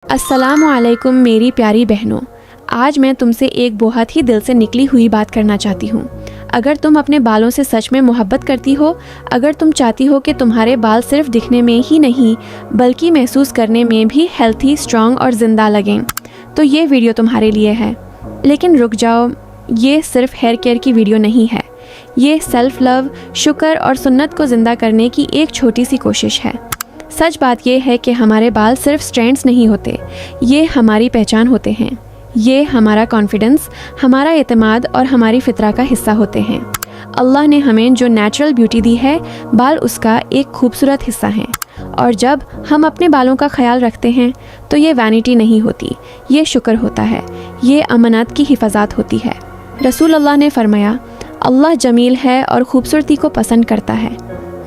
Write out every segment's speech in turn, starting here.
अस्सलामुअलैकुम मेरी प्यारी बहनों, आज मैं तुमसे एक बहुत ही दिल से निकली हुई बात करना चाहती हूँ। अगर तुम अपने बालों से सच में मोहब्बत करती हो, अगर तुम चाहती हो कि तुम्हारे बाल सिर्फ दिखने में ही नहीं बल्कि महसूस करने में भी हेल्थी, स्ट्रॉन्ग और ज़िंदा लगें, तो ये वीडियो तुम्हारे लिए है। लेकिन रुक जाओ, ये सिर्फ हेयर केयर की वीडियो नहीं है। ये सेल्फ लव, शुक्र और सुन्नत को ज़िंदा करने की एक छोटी सी कोशिश है। सच बात यह है कि हमारे बाल सिर्फ स्ट्रैंड्स नहीं होते, ये हमारी पहचान होते हैं। ये हमारा कॉन्फिडेंस, हमारा एतमाद और हमारी फितरा का हिस्सा होते हैं। अल्लाह ने हमें जो नेचुरल ब्यूटी दी है, बाल उसका एक खूबसूरत हिस्सा हैं। और जब हम अपने बालों का ख्याल रखते हैं तो ये वैनिटी नहीं होती, ये शुक्र होता है, ये अमानत की हिफाजत होती है। रसूल अल्लाह ने फरमाया, अल्लाह जमील है और ख़ूबसूरती को पसंद करता है।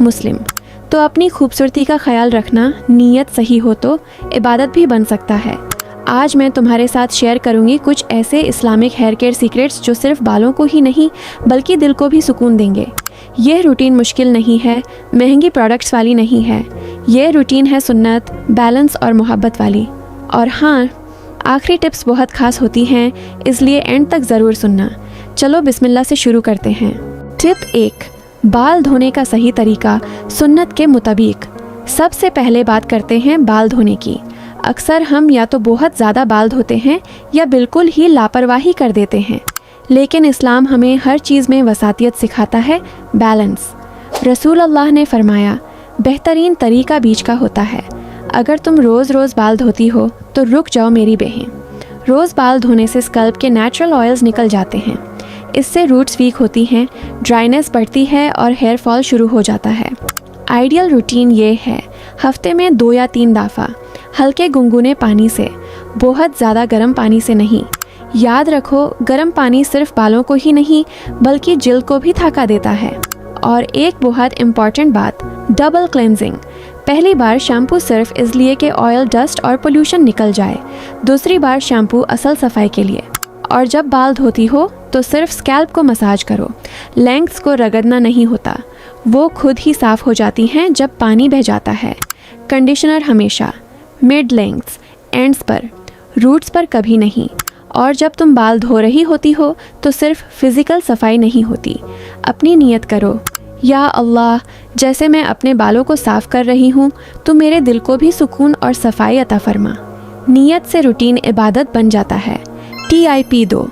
मुस्लिम। तो अपनी खूबसूरती का ख्याल रखना नीयत सही हो तो इबादत भी बन सकता है। आज मैं तुम्हारे साथ शेयर करूंगी कुछ ऐसे इस्लामिक हेयर केयर सीक्रेट्स जो सिर्फ बालों को ही नहीं बल्कि दिल को भी सुकून देंगे। यह रूटीन मुश्किल नहीं है, महंगी प्रोडक्ट्स वाली नहीं है। यह रूटीन है सुन्नत, बैलेंस और मोहब्बत वाली। और हाँ, आखिरी टिप्स बहुत ख़ास होती हैं, इसलिए एंड तक ज़रूर सुनना। चलो बिस्मिल्लाह से शुरू करते हैं। टिप 1, बाल धोने का सही तरीका सुन्नत के मुताबिक। सबसे पहले बात करते हैं बाल धोने की। अक्सर हम या तो बहुत ज़्यादा बाल धोते हैं या बिल्कुल ही लापरवाही कर देते हैं, लेकिन इस्लाम हमें हर चीज़ में वसातियत सिखाता है, बैलेंस। रसूल अल्लाह ने फरमाया, बेहतरीन तरीका बीच का होता है। अगर तुम रोज़ रोज़ बाल धोती हो तो रुक जाओ मेरी बहन। रोज़ बाल धोने से स्कल्प के नेचुरल ऑयल्स निकल जाते हैं। इससे रूट्स वीक होती हैं, ड्राइनेस बढ़ती है और हेयर फॉल शुरू हो जाता है। आइडियल रूटीन ये है, हफ्ते में 2 या 3 दफ़ा हल्के गुनगुने पानी से, बहुत ज़्यादा गर्म पानी से नहीं। याद रखो, गर्म पानी सिर्फ बालों को ही नहीं बल्कि जिल्द को भी थका देता है। और एक बहुत इम्पॉर्टेंट बात, डबल क्लेंजिंग। पहली बार शैम्पू सिर्फ इसलिए कि ऑयल, डस्ट और पोल्यूशन निकल जाए। दूसरी बार शैम्पू असल सफाई के लिए। और जब बाल धोती हो तो सिर्फ स्कैल्प को मसाज करो, लेंग्थ्स को रगड़ना नहीं होता, वो खुद ही साफ़ हो जाती हैं जब पानी बह जाता है। कंडीशनर हमेशा मिड लेंग्थ्स, एंड्स पर, रूट्स पर कभी नहीं। और जब तुम बाल धो रही होती हो तो सिर्फ फिज़िकल सफाई नहीं होती। अपनी नीयत करो, या अल्लाह, जैसे मैं अपने बालों को साफ़ कर रही हूँ तो मेरे दिल को भी सुकून और सफाई अता फरमा। नीयत से रूटीन इबादत बन जाता है। TIP 2,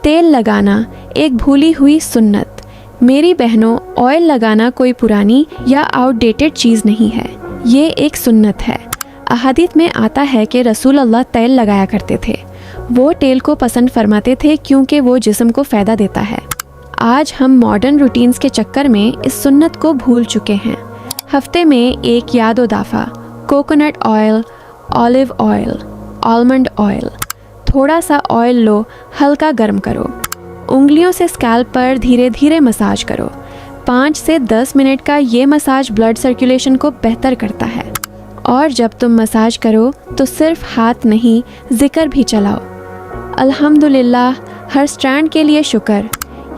तेल लगाना एक भूली हुई सुन्नत। मेरी बहनों, ऑयल लगाना कोई पुरानी या आउटडेटेड चीज़ नहीं है, ये एक सुन्नत है। अहादीथ में आता है कि रसूल अल्लाह तेल लगाया करते थे। वो तेल को पसंद फरमाते थे क्योंकि वो जिस्म को फ़ायदा देता है। आज हम मॉडर्न रूटीन्स के चक्कर में इस सुन्नत को भूल चुके हैं। हफ्ते में 1 या 2 दफ़ा coconut oil, olive oil, almond oil, थोड़ा सा ऑयल लो, हल्का गर्म करो, उंगलियों से स्कैल्प पर धीरे धीरे मसाज करो। 5 से 10 मिनट का ये मसाज ब्लड सर्कुलेशन को बेहतर करता है। और जब तुम मसाज करो तो सिर्फ हाथ नहीं, जिक्र भी चलाओ, अल्हम्दुलिल्लाह, हर स्ट्रैंड के लिए शुक्र।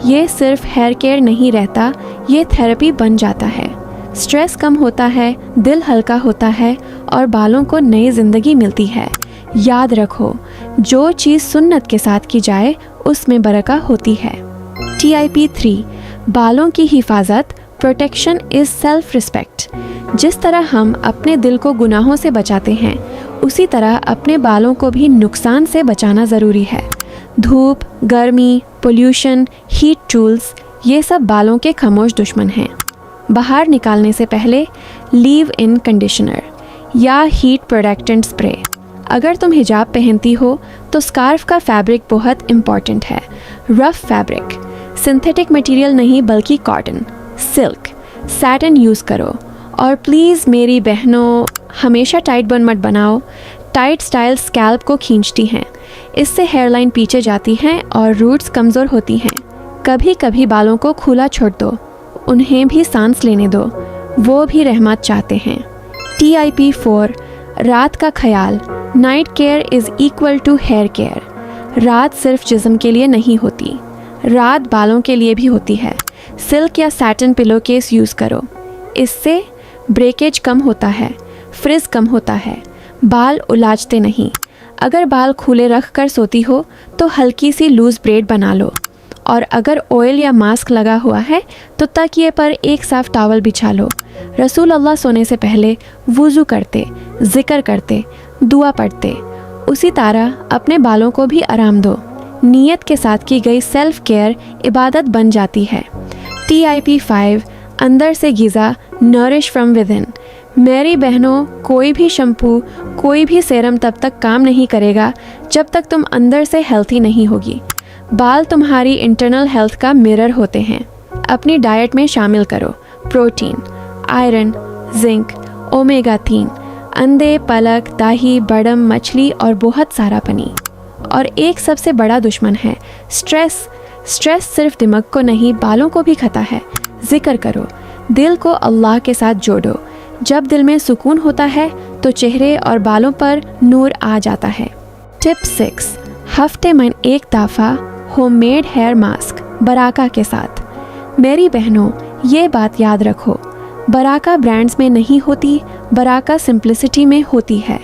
ये सिर्फ हेयर केयर नहीं रहता, ये थेरेपी बन जाता है। स्ट्रेस कम होता है, दिल हल्का होता है और बालों को नई ज़िंदगी मिलती है। याद रखो, जो चीज़ सुन्नत के साथ की जाए उसमें बरका होती है। TIP 3, बालों की हिफाजत, प्रोटेक्शन इज़ सेल्फ रिस्पेक्ट। जिस तरह हम अपने दिल को गुनाहों से बचाते हैं, उसी तरह अपने बालों को भी नुकसान से बचाना ज़रूरी है। धूप, गर्मी, पोल्यूशन, हीट टूल्स, ये सब बालों के खामोश दुश्मन हैं। बाहर निकालने से पहले लीव इन कंडीशनर या हीट प्रोटेक्टेंट स्प्रे। अगर तुम हिजाब पहनती हो तो स्कार्फ का फैब्रिक बहुत इम्पॉर्टेंट है। रफ़ फैब्रिक, सिंथेटिक मटेरियल नहीं बल्कि कॉटन, सिल्क, सैटिन यूज़ करो। और प्लीज़ मेरी बहनों, हमेशा टाइट बन मत बनाओ। टाइट स्टाइल स्कैल्प को खींचती हैं, इससे हेयरलाइन पीछे जाती हैं और रूट्स कमज़ोर होती हैं। कभी कभी बालों को खुला छोड़ दो, उन्हें भी सांस लेने दो, वो भी रहमत चाहते हैं। TIP 4, रात का ख्याल, night care is equal to hair care. रात सिर्फ जिस्म के लिए नहीं होती, रात बालों के लिए भी होती है। सिल्क या सैटिन पिलो केस यूज़ करो, इससे ब्रेकेज कम होता है, फ्रिज कम होता है, बाल उलाझते नहीं। अगर बाल खुले रख कर सोती हो तो हल्की सी लूज़ ब्रेड बना लो, और अगर ऑयल या मास्क लगा हुआ है तो तकिए पर एक साफ टॉवल बिछा लो। रसूल अल्लाह सोने से पहले वुज़ू करते, जिक्र करते, दुआ पढ़ते। उसी तरह अपने बालों को भी आराम दो। नीयत के साथ की गई सेल्फ केयर इबादत बन जाती है। TIP 5 अंदर से ग़िज़ा, नरिश फ्रॉम विद इन। मेरी बहनों, कोई भी शैम्पू, कोई भी सेरम तब तक काम नहीं करेगा जब तक तुम अंदर से हेल्थी नहीं होगी। बाल तुम्हारी इंटरनल हेल्थ का मिरर होते हैं। अपनी डाइट में शामिल करो प्रोटीन, आयरन, जिंक, ओमेगा 3, अंडे, पलक, दही, बड़म, मछली और बहुत सारा पनीर। और एक सबसे बड़ा दुश्मन है स्ट्रेस। स्ट्रेस सिर्फ दिमाग को नहीं, बालों को भी खाता है। जिक्र करो, दिल को अल्लाह के साथ जोड़ो। जब दिल में सुकून होता है तो चेहरे और बालों पर नूर आ जाता है। टिप 6, हफ्ते में एक दफ़ा होममेड हेयर मास्क बराका के साथ। मेरी बहनों, ये बात याद रखो, बराका ब्रांड्स में नहीं होती, बराका सिंप्लिसिटी में होती है।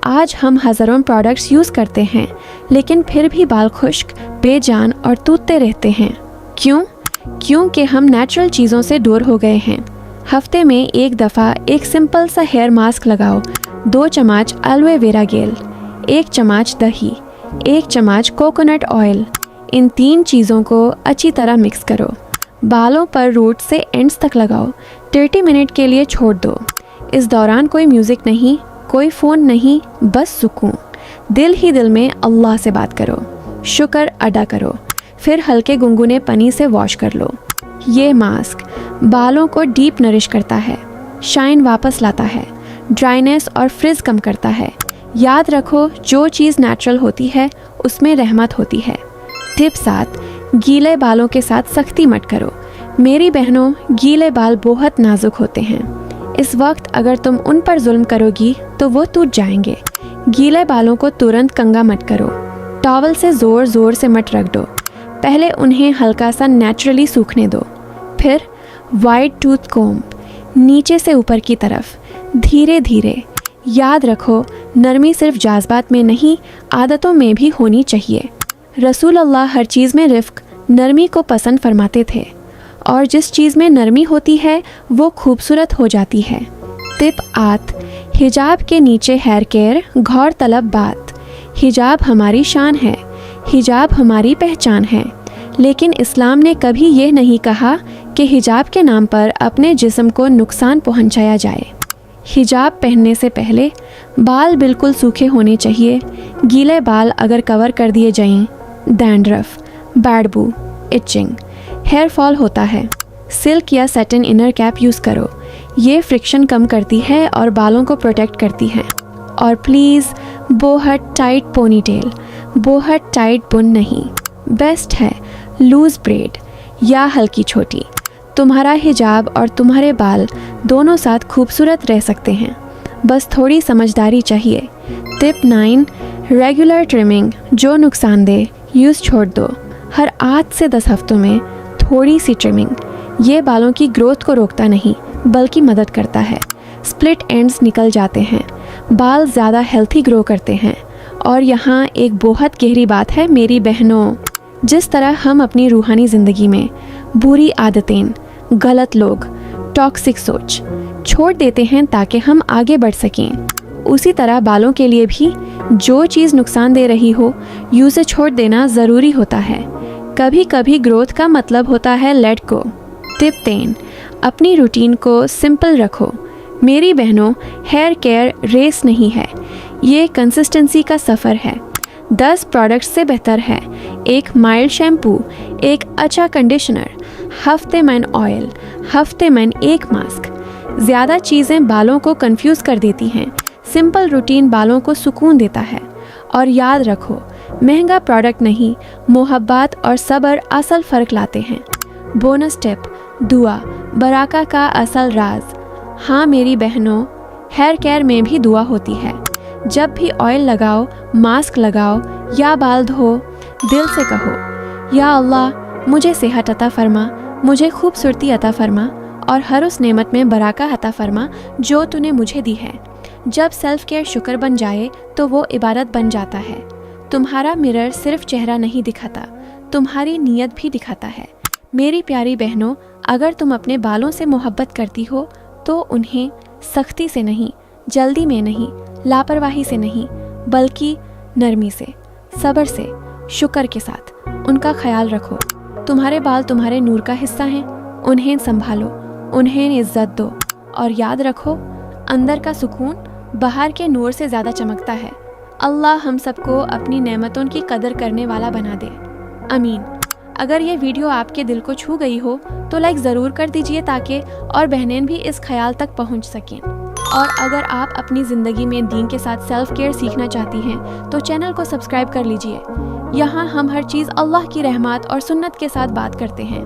आज हम हज़ारों प्रोडक्ट्स यूज़ करते हैं, लेकिन फिर भी बाल खुश्क, बेजान और टूटते रहते हैं। क्यों? क्योंकि हम नेचुरल चीज़ों से दूर हो गए हैं। हफ्ते में एक दफ़ा एक सिंपल सा हेयर मास्क लगाओ। 2 चम्मच एलोवेरा जेल, 1 चम्मच दही, 1 चम्मच कोकोनट ऑयल। इन 3 चीज़ों को अच्छी तरह मिक्स करो। बालों पर रूट से एंड्स तक लगाओ। 30 मिनट के लिए छोड़ दो। इस दौरान कोई म्यूज़िक नहीं, कोई फ़ोन नहीं, बस सुकून। दिल ही दिल में अल्लाह से बात करो, शुक्र अदा करो, फिर हल्के गुनगुने पानी से वॉश कर लो। ये मास्क बालों को डीप नरिश करता है, शाइन वापस लाता है, ड्राइनेस और फ्रिज कम करता है। याद रखो, जो चीज़ नेचुरल होती है उसमें रहमत होती है। टिप 7, गीले बालों के साथ सख्ती मत करो। मेरी बहनों, गीले बाल बहुत नाजुक होते हैं। इस वक्त अगर तुम उन पर जुल्म करोगी तो वो टूट जाएंगे। गीले बालों को तुरंत कंगा मत करो। टॉवल से ज़ोर ज़ोर से मत रख दो। पहले उन्हें हल्का सा नेचुरली सूखने दो। फिर वाइड टूथ कोम्ब, नीचे से ऊपर की तरफ, धीरे धीरे। याद रखो, नरमी सिर्फ जज्बात में नहीं, आदतों में भी होनी चाहिए। रसूल अल्लाह हर चीज़ में रिफ्क, नरमी को पसंद फरमाते थे, और जिस चीज़ में नरमी होती है वो खूबसूरत हो जाती है। टिप 8, हिजाब के नीचे हेयर केयर गौर तलब बात। हिजाब हमारी शान है, हिजाब हमारी पहचान है, लेकिन इस्लाम ने कभी ये नहीं कहा कि हिजाब के नाम पर अपने जिस्म को नुकसान पहुंचाया जाए। हिजाब पहनने से पहले बाल बिल्कुल सूखे होने चाहिए। गीले बाल अगर कवर कर दिए जाएं, डैंड्रफ, बैडबू, इचिंग, हेयर फॉल होता है। सिल्क या सैटिन इनर कैप यूज़ करो। ये फ्रिक्शन कम करती है और बालों को प्रोटेक्ट करती है। और प्लीज़ बहुत टाइट पोनीटेल, बहुत टाइट बुन नहीं। बेस्ट है लूज़ ब्रेड या हल्की छोटी। तुम्हारा हिजाब और तुम्हारे बाल दोनों साथ खूबसूरत रह सकते हैं, बस थोड़ी समझदारी चाहिए। टिप 9, रेगुलर ट्रिमिंग जो नुकसानदेह, यूज़ छोड़ दो। हर 8 से 10 हफ्तों में थोड़ी सी ट्रिमिंग। ये बालों की ग्रोथ को रोकता नहीं बल्कि मदद करता है। स्प्लिट एंड्स निकल जाते हैं, बाल ज़्यादा हेल्थी ग्रो करते हैं। और यहाँ एक बहुत गहरी बात है मेरी बहनों, जिस तरह हम अपनी रूहानी ज़िंदगी में बुरी आदतें, गलत लोग, टॉक्सिक सोच छोड़ देते हैं ताकि हम आगे बढ़ सकें, उसी तरह बालों के लिए भी जो चीज़ नुकसान दे रही हो उसे छोड़ देना ज़रूरी होता है। कभी कभी ग्रोथ का मतलब होता है लेट गो। टिप 10, अपनी रूटीन को सिंपल रखो। मेरी बहनों, हेयर केयर रेस नहीं है, ये कंसिस्टेंसी का सफ़र है। 10 प्रोडक्ट्स से बेहतर है एक माइल्ड शैम्पू, एक अच्छा कंडीशनर, हफ्ते में ऑयल, हफ्ते में एक मास्क। ज़्यादा चीज़ें बालों को कंफ्यूज कर देती हैं, सिंपल रूटीन बालों को सुकून देता है। और याद रखो, महंगा प्रोडक्ट नहीं, मोहब्बत और सब्र असल फ़र्क लाते हैं। बोनस टिप, दुआ बराका का असल राज। हाँ मेरी बहनों, हेयर केयर में भी दुआ होती है। जब भी ऑयल लगाओ, मास्क लगाओ या बाल धो, दिल से कहो, या अल्लाह मुझे सेहत अता फरमा, मुझे खूबसूरती अता फरमा और हर उस नेमत में बराका अता फरमा जो तूने मुझे दी है। जब सेल्फ केयर शुक्र बन जाए तो वो इबादत बन जाता है। तुम्हारा मिरर सिर्फ चेहरा नहीं दिखाता, तुम्हारी नीयत भी दिखाता है। मेरी प्यारी बहनों, अगर तुम अपने बालों से मोहब्बत करती हो तो उन्हें सख्ती से नहीं, जल्दी में नहीं, लापरवाही से नहीं, बल्कि नरमी से, सब्र से, शुक्र के साथ उनका ख्याल रखो। तुम्हारे बाल तुम्हारे नूर का हिस्सा हैं, उन्हें संभालो, उन्हें इज्जत दो और याद रखो, अंदर का सुकून बाहर के नूर से ज़्यादा चमकता है। अल्लाह हम सबको अपनी नेमतों की कदर करने वाला बना दे, आमीन। अगर ये वीडियो आपके दिल को छू गई हो तो लाइक ज़रूर कर दीजिए ताकि और बहनें भी इस ख्याल तक पहुंच सकें। और अगर आप अपनी ज़िंदगी में दीन के साथ सेल्फ केयर सीखना चाहती हैं तो चैनल को सब्सक्राइब कर लीजिए। यहाँ हम हर चीज़ अल्लाह की रहमत और सुन्नत के साथ बात करते हैं।